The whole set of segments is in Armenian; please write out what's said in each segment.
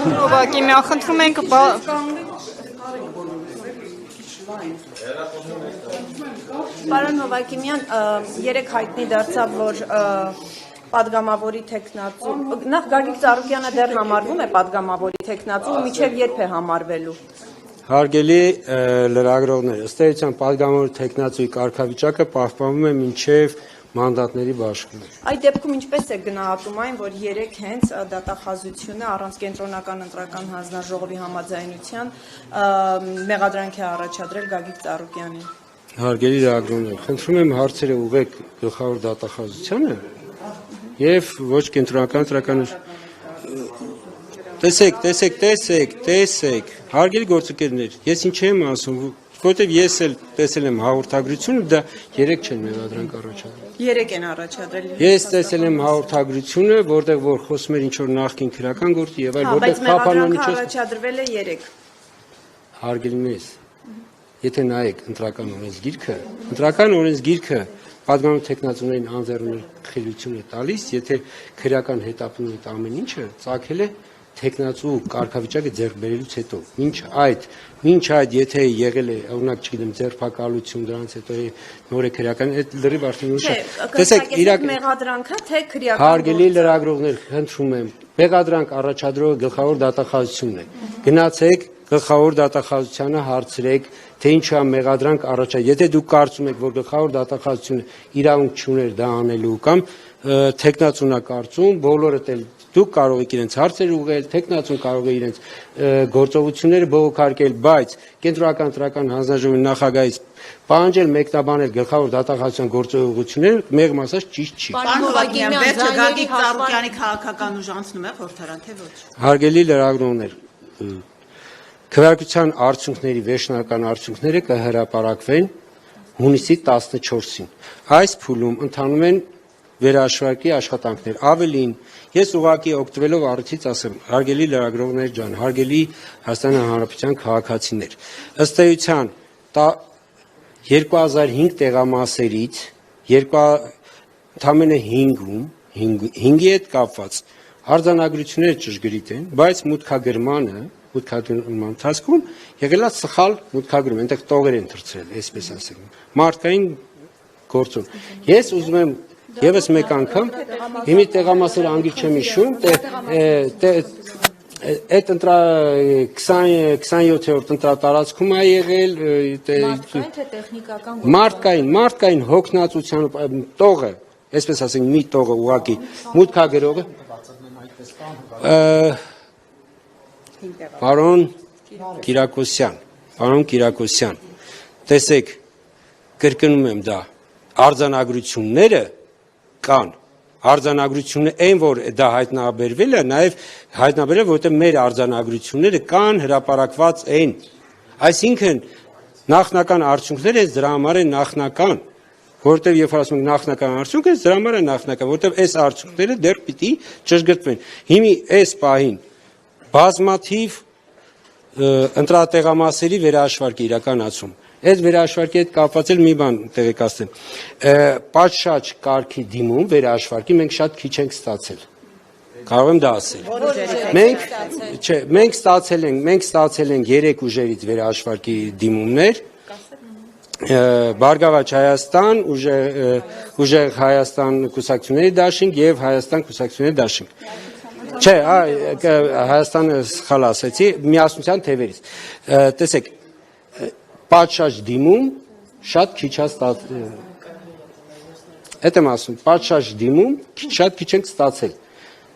Ուղղակի մենք խնդրում ենք Պարոն Հովակիմյան, երեք հայտնի դարձավ, որ պատգամավորի թեկնածու, նախ Գագիկ Ծառուկյանը դեռ համարվում է պատգամավորի թեկնածու, մինչև երբ է համարվելու։ Հարգելի լրագրողներ, ըստ էության պատգամավորի թեկնածուի կարգավիճակը պահպանվում է մինչև մանդատների բաշխումը։ Այդ դեպքում ինչպես է գնահատում այն, որ երեք հենց դատախազությունը առանց կենտրոնական ընտրական հանձնաժողովի համաձայնության մեղադրանք է առաջադրել Գագիկ Ծառուկյանին։ Հարգելի լրագրողներ, խնդրում եմ հարցերը ուղղեք գլխավոր դատախազությանը եւ ոչ կենտրոնական ընտրական Տեսեք, հարգելի գործընկերներ, ես ինչ եմ ասում, որտեվ ես էլ տեսել եմ հաղորդագրությունը, դա 3 չեն մեղադրանք առաջադրել։ 3 են առաջադրել։ Ես տեսել եմ հաղորդագրությունը, որտեղ որ խոսում էր ինչ որ նախկին քրական գործի եւ այլ, որտեղ խափանոնի առաջադրվել է 3։ Հարգելիներս, եթե նայեք ընտրական օրենսգիրքը պատգամավորի թեկնածուներին անձեռնունի խելություն է տալիս, եթե քրական հետապնդում ամեն ինչը ծագել է թեկնածու կարգավիճակը ձեռք բերելուց հետո, մինչ այդ եթե եղել է, օրինակ, չգիտեմ, ձերբակալություն, դրանից հետո նոր է քրական, այդ լրիվ արդեն ուրիշ է։ Տեսեք, մեղադրանքը թե քրական հարգելի լրագրողներ, խնդրում եմ, մեղադրանք առաջադրողը գլխավոր դատախազությունն է։ Գնացեք գլխավոր դատախազությանը հարցրեք, թե ինչ է մեղադրանք առաջադրել։ Եթե դուք կարծում եք, որ գլխավոր դատախազությունը իրավունք չուներ դա անելու կամ թեկնածուն է կարծում, բոլորդ էլ դուք կարող եք իրենց հարցեր ուղղել, թեկնածուն կարող է իրենց գործողությունները բողոքարկել, բայց կենտրոնական ընտրական հանձնաժողովի նախագահից պահանջել մեկնաբանել գլխավոր դատախազության գործողությունները մեղմ ասած ճիշտ չի։ Պարոն Հովակիմյան, վերջը Գագիկ Ծառուկյանի քաղաքական ուժ անցնում է խորհրդարան, թե ոչ։ Հարգելի լրագրողներ, քվեարկության արդյունքների վերջնական արդյունքները կհրապարակվեն հունիսի 14-ին։ Այս փուլում ընթանում են վերահաշվարկի աշխատանքներ։ Ավելին, ես ուղղակի օգտվելով առիթից ասեմ, հարգելի լրագրողներ ջան, հարգելի Հայաստանի Հանրապետության քաղաքացիներ, ըստ էության 2005 տեղամասերից ընդամենը 5-ի հետ կապված արձանագրությունները ճշգրիտ են, բայց մուտքագրման ընթացքում եղել է սխալ մուտքագրում, այնտեղ տողեր են թռցրել, այսպես ասեմ, մարդկային գործում։ Ես ուզում եմ Եվս մեկ անգամ, հիմի տեղամասերը անգիր չեմ հիշում, այդ 27-րդ ընտրատարածքում է եղել մարդկային հոգնածության տողը, այսպես ասենք մի տողը ուղղակի մուտքագրողը Պարոն Կիրակոսյան, տեսեք, կրկնում եմ դա, արձանագրությունները կան, արձանագրությունը այն, որ դա հայտնաբերվել է, նաև հայտնաբերել, որտեղ մեր արձանագրությունները կան, հրապարակված են, այսինքն նախնական արդյունքները դրա համար են նախնական, որտեղ երբ ասում ենք նախնական արդյունքը, դրա համար է նախնական, որտեղ այս արդյունքները դեռ պիտի ճշգրտվեն։ Հիմի այս պահին բազմաթիվ ընտրատեղամասերի վերահաշվարկ է իրականացում։ Այդ վերահաշվարկի հետ կապված էլ մի բան տեղեկացնեմ։ Պատշաճ կարգի դիմում վերահաշվարկի մենք շատ քիչ ենք ստացել։ Կարող եմ դա ասել։ Մենք ստացել ենք 3 ուժերից վերահաշվարկի դիմումներ։ Բարգավաճ Հայաստան, Ուժեղ Հայաստան կուսակցությունների դաշինք եւ Հայաստան կուսակցությունների դաշինք։ Չէ, Հայաստանը սխալ ասեցի, միասնության թևերից։ Տեսեք, պատշաճ դիմում շատ քիչ է ստացել։ Այդ եմ ասում, պատշաճ դիմում շատ քիչ ենք ստացել։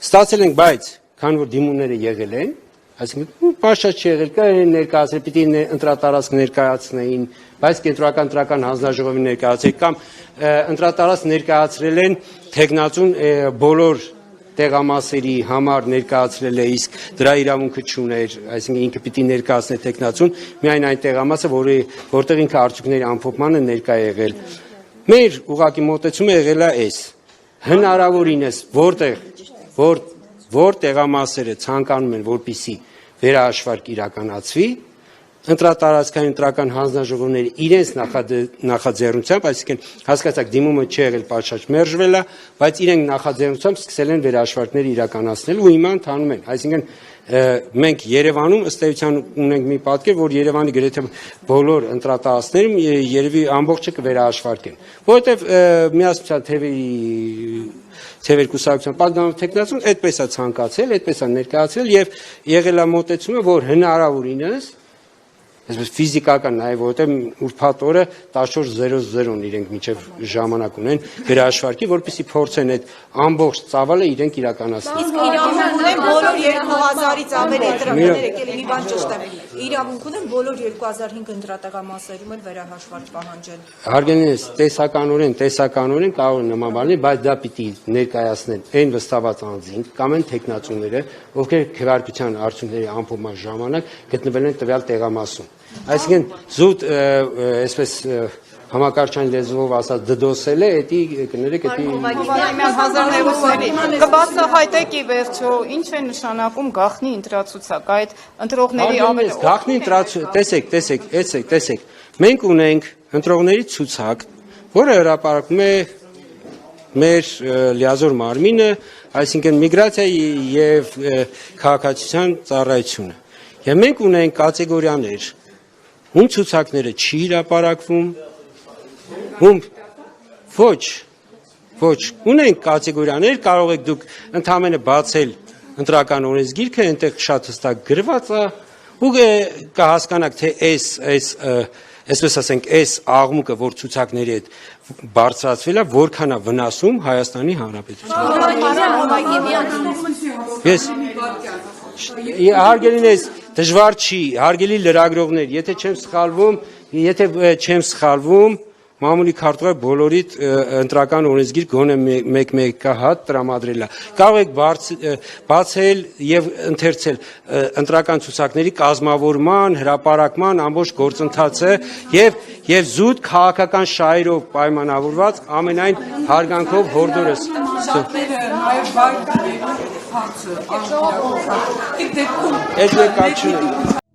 Ստացել ենք, բայց քան որ դիմումները եղել են, այսինքն պատշաճ չեղել, ներկայացրել, պիտի ընտրատարածք ներկայացնեին, բայց կենտրոնական ընտրական հանձնաժողովի ներկայացրել կամ ընտրատարածք ներկայացրել են թեկնածուն բոլոր տեղամասերի համար ներկայացրել է, իսկ դրա իրավունքը չուներ, այսինքն ինքը պիտի ներկայացներ թեկնածուն, միայն այն տեղամասը, որտեղ ինքը արդյունքների ամփոփմանը ներկա է եղել։ Մեր ուղղակի մոտեցումը եղել է այս։ Հնարավորինս որ տեղամասերը ցանկանում են, որպիսի վերահաշվարկ իրականացվի, ընտրատարածքային ընտրական հանձնաժողովները իրենց նախաձեռնությամբ, այսինքն հասկացաք դիմումը չի եղել պատշաճ մերժվել է, բայց իրենք նախաձեռնությամբ սկսել են վերահաշվարկներ իրականացնել ու հիմա ընթանում են, այսինքն մենք Երևանում ըստ էության ունենք մի պատկեր, որ Երևանի գրեթե բոլոր ընտրատարածքներում երևի ամբողջը կվերահաշվարկեն, որովհետև միասնության թևերի կուսակցության պատգամավոր տեխնացուն այդպես է ցանկացել, այդպես է ներկայացրել եւ եղել է մոտեցումը, որ հնարավորինս այսպես ֆիզիկական նաև որովհետև ուրբաթ օրը 14:00-ն իրենք միջև ժամանակ ունեն գրահաշվարկի, որպեսզի փորձեն այդ ամբողջ ծավալը իրենք իրականացնել։ Իսկ իրավունք ունեն բոլոր 2000-ից ավել ընտրականներ եկել մի բան ճշտեմ։ Իրավունք ունեն բոլոր 2005 ընտրատակամասերում էլ վերահաշվարկ պահանջել։ Հարգելիներս, տեսականորեն կարող են նման բաներ, բայց դա պիտի ներկայացնեն այն վստահված անձին կամ այն տեխնացուները, ովքեր քվեարկության արդյունքների ամփոփման ժամանակ գտնվել են տվյալ տեղամասում։ Այսինքն զուտ այսպես համակարգչային լեզվով ասած դդոսել է, էդի կներեք էդի կբացահայտեք ի վերջո ինչ է նշանակում գաղտնի ընտրացուցակ, այդ ընտրողների ավելի գաղտնի ընտրացուցակ, տեսեք, մենք ունենք ընտրողների ցուցակ, որը հրապարակում է մեր լիազոր մարմինը, այսինքն միգրացիայի եւ քաղաքացիության ծառայությունը։ Եվ մենք ունենք կատեգորիաներ, ում ցուցակները չի հրապարակվում, ում ոչ, ունենք կատեգորիաներ, կարող եք դուք ընդհանրապես բացել ընտրական օրենսգիրքը, այնտեղ շատ հստակ գրված է, ու կհասկանաք, թե այսպես ասենք, այս աղմուկը, որ ցուցակների հետ բարձրացվել է, որքան է վնասում Հայաստանի Հանրապետությանը։ Հարգելիներս, դժվար չի, հարգելի լրագրողներ, եթե չեմ սխալվում, Մամուլի քարտուղար բոլորիդ ընտրական օրենսգիր գոնե մեկ-մեկահատ տրամադրել է։ Կարող եք բացել եւ ընթերցել ընտրական ցուցակների կազմավորման, հրապարակման ամբողջ գործընթացը եւ զուտ քաղաքական շահերով պայմանավորված ամենայն հարգանքով հորդորս։ Այդ դեպքում